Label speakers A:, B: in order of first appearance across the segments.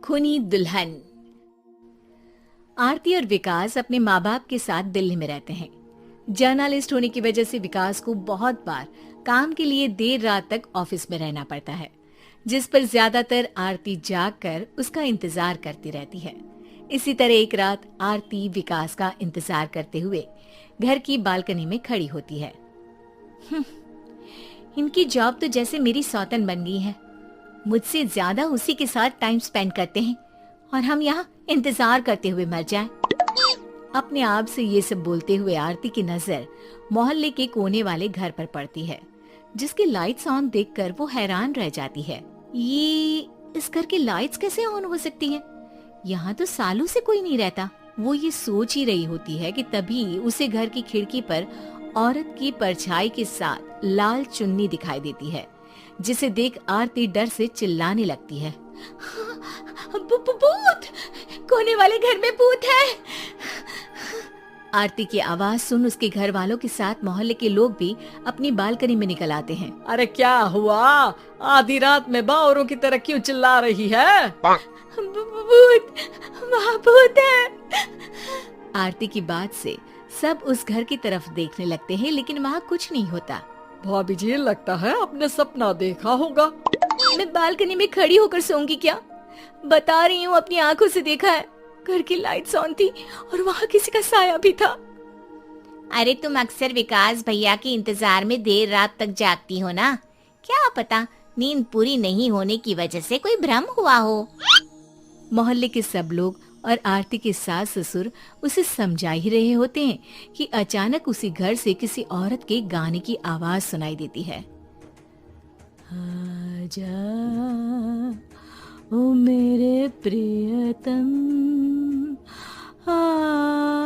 A: खूनी दुल्हन। आरती और विकास अपने माँ बाप के साथ दिल्ली में रहते हैं। जर्नलिस्ट होने की वजह से विकास को बहुत बार काम के लिए देर रात तक ऑफिस में रहना पड़ता है, जिस पर ज्यादातर आरती जागकर उसका इंतजार करती रहती है। इसी तरह एक रात आरती विकास का इंतजार करते हुए घर की बालकनी में खड़ी होती है। इनकी जॉब तो जैसे मेरी सौतन बन गई है। मुझसे ज्यादा उसी के साथ टाइम स्पेंड करते हैं और हम यहाँ इंतजार करते हुए मर जाएं। अपने आप से ये सब बोलते हुए आरती की नजर मोहल्ले के कोने वाले घर पर पड़ती है, जिसकी लाइट्स ऑन देखकर वो हैरान रह जाती है। ये इस घर की लाइट्स कैसे ऑन हो सकती हैं? यहाँ तो सालों से कोई नहीं रहता। वो ये सोच ही रही होती है कि तभी उसे घर की खिड़की पर औरत की परछाई के साथ लाल चुन्नी दिखाई देती है, जिसे देख आरती डर से चिल्लाने लगती है। भूत! कोने वाले घर में भूत है! आरती की आवाज सुन उसके घर वालों के साथ मोहल्ले के लोग भी अपनी बालकनी में निकल आते हैं।
B: अरे क्या हुआ? आधी रात में बावरों की तरह क्यों चिल्ला रही है?
A: भूत! वहाँ भूत है! आरती की बात से सब उस घर की तरफ देखने लगते हैं, लेकिन वहाँ कुछ नहीं होता।
B: भाभी जी, लगता है आपने सपना देखा होगा।
A: मैं बालकनी में खड़ी होकर सोऊंगी क्या? बता रही हूँ, अपनी आंखों से देखा है। घर की लाइट्स ऑन थी और वहाँ किसी का साया भी था। अरे तुम अक्सर विकास भैया के इंतजार में देर रात तक जागती हो ना, क्या पता नींद पूरी नहीं होने की वजह से कोई भ्रम हुआ हो। मोहल्ले के सब लोग और आरती के सास ससुर उसे समझा ही रहे होते हैं कि अचानक उसी घर से किसी औरत के गाने की आवाज सुनाई देती है। आजा ओ मेरे प्रियतम आजा।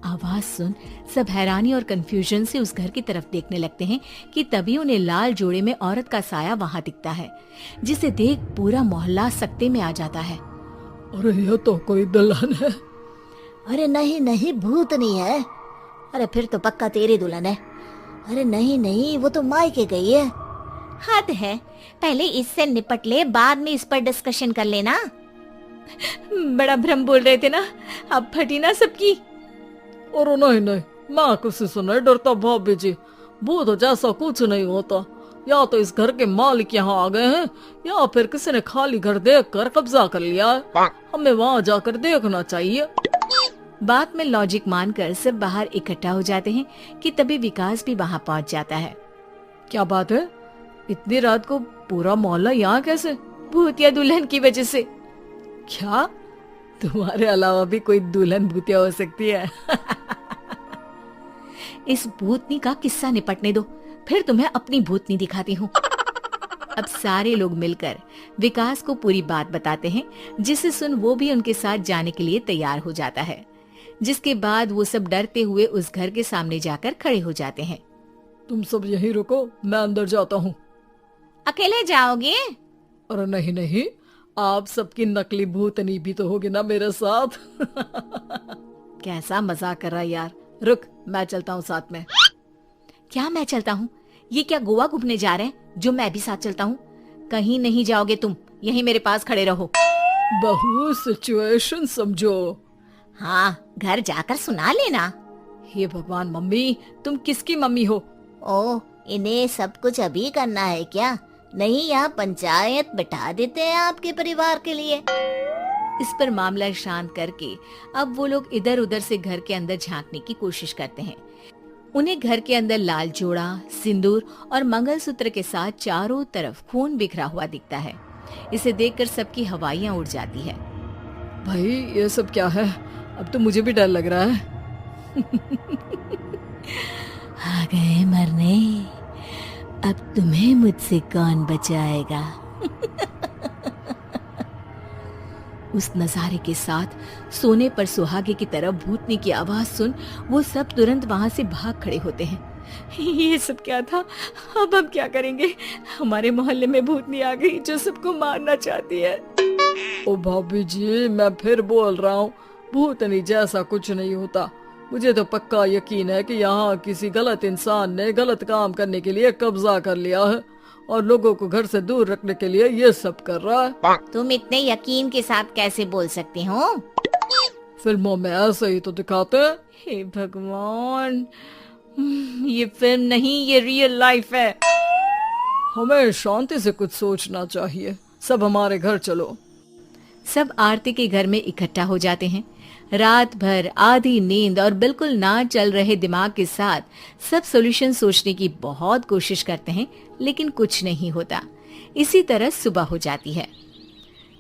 A: आवाज सुन सब हैरानी और कंफ्यूजन से उस घर की तरफ देखने लगते हैं कि तभी उन्हें लाल जोड़े में औरत का साया वहां दिखता है, जिसे देख पूरा मोहल्ला सकते में आ जाता है।
B: अरे ये तो कोई दुल्हन है।
C: अरे नहीं नहीं, भूत नहीं है। अरे फिर तो पक्का तेरी दुल्हन है। अरे नहीं नहीं, वो तो मायके गई है।
A: हद है, पहले इससे निपट ले, बाद में इस पर डिस्कशन कर लेना। बड़ा भ्रम बोल रहे थे ना, अब फटी ना सबकी।
B: और नहीं नहीं, मैं किसी से नहीं डरता भाभी जी। भूत जैसा कुछ नहीं होता। या तो इस घर के मालिक यहाँ आ गए हैं, या फिर किसी ने खाली घर देखकर कब्जा कर लिया है। हमें वहाँ जाकर देखना चाहिए।
A: बात में लॉजिक मानकर सब बाहर इकट्ठा हो जाते हैं कि तभी विकास भी वहाँ पहुँच जाता है।
B: क्या बात है? इतनी रात को पूरा मोहल्ला यहाँ कैसे?
A: भूतिया दुल्हन की वजह से।
B: क्या तुम्हारे अलावा भी कोई दुल्हन भूतिया हो सकती है?
A: इस भूतनी का किस्सा निपटने दो, फिर तुम्हें अपनी भूतनी दिखाती हूँ। अब सारे लोग मिलकर विकास को पूरी बात बताते हैं, जिसे सुन वो भी उनके साथ जाने के लिए तैयार हो जाता है। जिसके बाद वो सब डरते हुए उस घर के सामने जाकर खड़े हो जाते हैं।
B: तुम सब यहीं रुको, मैं अंदर जाता हूँ।
A: अकेले जाओगे?
B: अरे नहीं नहीं, आप सबकी नकली भूतनी भी तो होगी ना मेरे साथ।
A: कैसा मजाक कर रहा यार। रुक, मैं चलता हूँ साथ में। क्या मैं चलता हूँ? ये क्या गोवा घूमने जा रहे हैं जो मैं भी साथ चलता हूँ? कहीं नहीं जाओगे तुम, यहीं मेरे पास खड़े रहो।
B: बहू सिचुएशन समझो।
C: हाँ, घर जाकर सुना लेना।
B: हे भगवान, मम्मी तुम किसकी मम्मी हो?
C: ओ, इन्हें सब कुछ अभी करना है क्या? नहीं, यहाँ पंचायत बिठा देते हैं आपके परिवार के लिए।
A: इस पर मामला शांत करके अब वो लोग इधर उधर से घर के अंदर झांकने की कोशिश करते हैं। उन्हें घर के अंदर लाल जोड़ा, सिंदूर और मंगलसूत्र के साथ चारों तरफ खून बिखरा हुआ दिखता है। इसे देखकर सबकी हवाइयां उड़ जाती है।
B: भाई ये सब क्या है? अब तो मुझे भी डर लग रहा है।
A: आ गए मरने, अब तुम्हें मुझसे कौन बचाएगा? उस नजारे के साथ सोने पर सुहागे की तरफ भूतनी की आवाज सुन वो सब तुरंत वहां से भाग खड़े होते हैं। ये सब क्या था? अब हम क्या करेंगे? हमारे मोहल्ले में भूतनी आ गई जो सबको मारना चाहती है।
B: ओ भाभी जी, मैं फिर बोल रहा हूँ, भूतनी जैसा कुछ नहीं होता। मुझे तो पक्का यकीन है कि यहाँ किसी गलत इंसान ने गलत काम करने के लिए कब्जा कर लिया है और लोगों को घर से दूर रखने के लिए ये सब कर रहा है।
A: तुम इतने यकीन के साथ कैसे बोल सकते हो?
B: फिल्मों में ऐसे ही तो दिखाते हैं।
A: हे भगवान, ये फिल्म नहीं, ये रियल लाइफ है।
B: हमें शांति से कुछ सोचना चाहिए। सब हमारे घर चलो।
A: सब आरती के घर में इकट्ठा हो जाते हैं। रात भर आधी नींद और बिल्कुल ना चल रहे दिमाग के साथ सब सॉल्यूशन सोचने की बहुत कोशिश करते हैं, लेकिन कुछ नहीं होता। इसी तरह सुबह हो जाती है।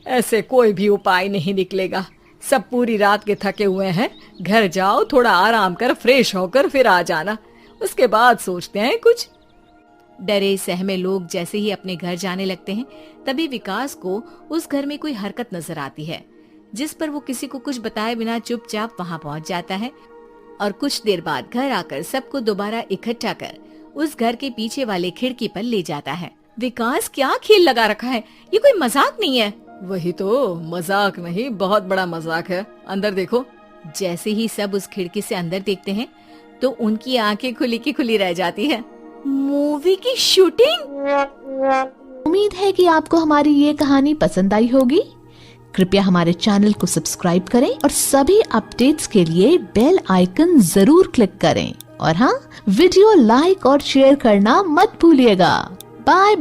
B: ऐसे कोई भी उपाय नहीं निकलेगा। सब पूरी रात के थके हुए हैं। घर जाओ, थोड़ा आराम कर, फ्रेश होकर फिर आ जाना, उसके बाद सोचते हैं कुछ।
A: डरे सहमे लोग जैसे ही अपने घर जाने लगते हैं, तभी विकास को उस घर में कोई हरकत नजर आती है, जिस पर वो किसी को कुछ बताए बिना चुपचाप वहां पहुंच जाता है और कुछ देर बाद घर आकर सबको दोबारा इकट्ठा कर उस घर के पीछे वाले खिड़की पर ले जाता है। विकास, क्या खेल लगा रखा है? ये कोई मजाक नहीं है।
B: वही तो, मजाक नहीं, बहुत बड़ा मजाक है। अंदर देखो।
A: जैसे ही सब उस खिड़की से अंदर देखते हैं तो उनकी आंखें खुली की खुली रह जाती है। मूवी की शूटिंग!
D: उम्मीद है कि आपको हमारी ये कहानी पसंद आई होगी। कृपया हमारे चैनल को सब्सक्राइब करें और सभी अपडेट्स के लिए बेल आइकन जरूर क्लिक करें। और हाँ, वीडियो लाइक और शेयर करना मत भूलिएगा। बाय।